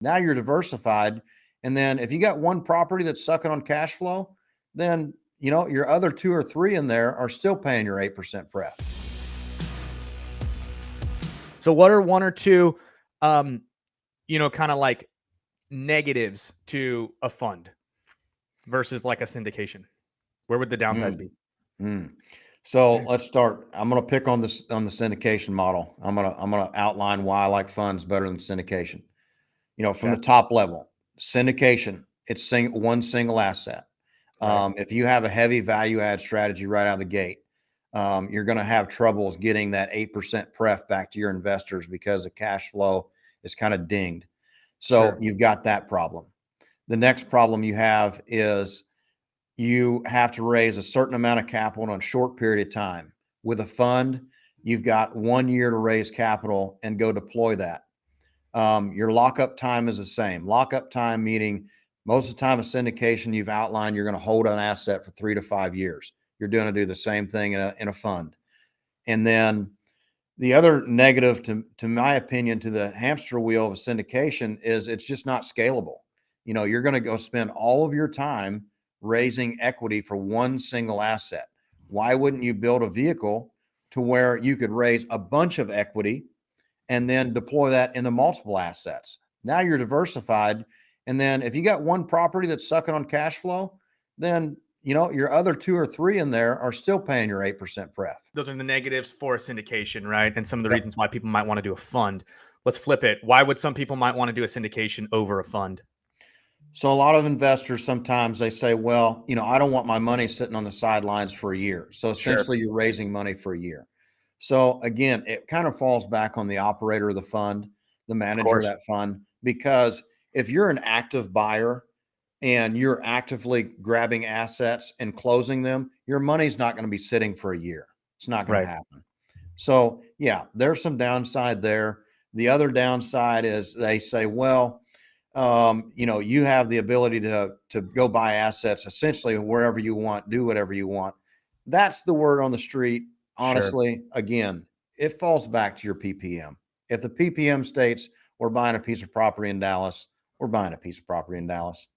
Now you're diversified. And then if you got one property that's sucking on cash flow, then, your other 2 or 3 in there are still paying your 8% pref. So what are 1 or 2, kind of like negatives to a fund versus like a syndication? Where would the downsides be? So let's start. I'm going to pick on the syndication model. I'm going to outline why I like funds better than syndication. From the top level, syndication, it's one single asset. Right. If you have a heavy value add strategy right out of the gate, you're going to have troubles getting that 8% pref back to your investors because the cash flow is kind of dinged. So You've got that problem. The next problem you have is you have to raise a certain amount of capital in a short period of time. With a fund, you've got 1 year to raise capital and go deploy that. Your lockup time is the same. Lockup time meaning most of the time a syndication you've outlined, you're going to hold an asset for 3 to 5 years. You're going to do the same thing in a fund. And then the other negative, to my opinion, to the hamster wheel of a syndication is it's just not scalable. You're going to go spend all of your time raising equity for one single asset. Why wouldn't you build a vehicle to where you could raise a bunch of equity and then deploy that into multiple assets? Now you're diversified. And then if you got one property that's sucking on cash flow, then your other 2 or 3 in there are still paying your 8% pref. Those are the negatives for a syndication, right? And some of the reasons why people might want to do a fund. Let's flip it. Why would some people might want to do a syndication over a fund? So a lot of investors, sometimes they say, well, I don't want my money sitting on the sidelines for a year. So essentially You're raising money for a year. So again, it kind of falls back on the operator of the fund, the manager of that fund, because if you're an active buyer and you're actively grabbing assets and closing them, your money's not going to be sitting for a year. It's not going to happen. So yeah, there's some downside there. The other downside is they say, well, you have the ability to go buy assets essentially wherever you want, do whatever you want. That's the word on the street. Honestly, again, it falls back to your PPM. If the PPM states we're buying a piece of property in Dallas, we're buying a piece of property in Dallas.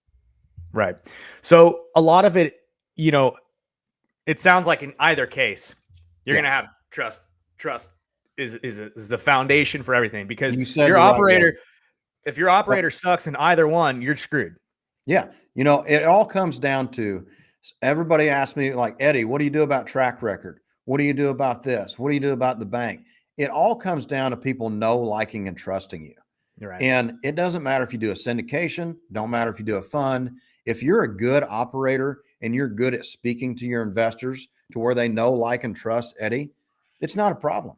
Right. So a lot of it, it sounds like in either case, you're going to have trust. Trust is the foundation for everything, because your operator, if your operator sucks in either one, you're screwed. Yeah. It all comes down to, everybody asks me like, Eddie, what do you do about track record? What do you do about this? What do you do about the bank? It all comes down to people liking and trusting you. Right. And it doesn't matter if you do a syndication, don't matter if you do a fund. If you're a good operator and you're good at speaking to your investors to where they know, like, and trust Eddie, it's not a problem.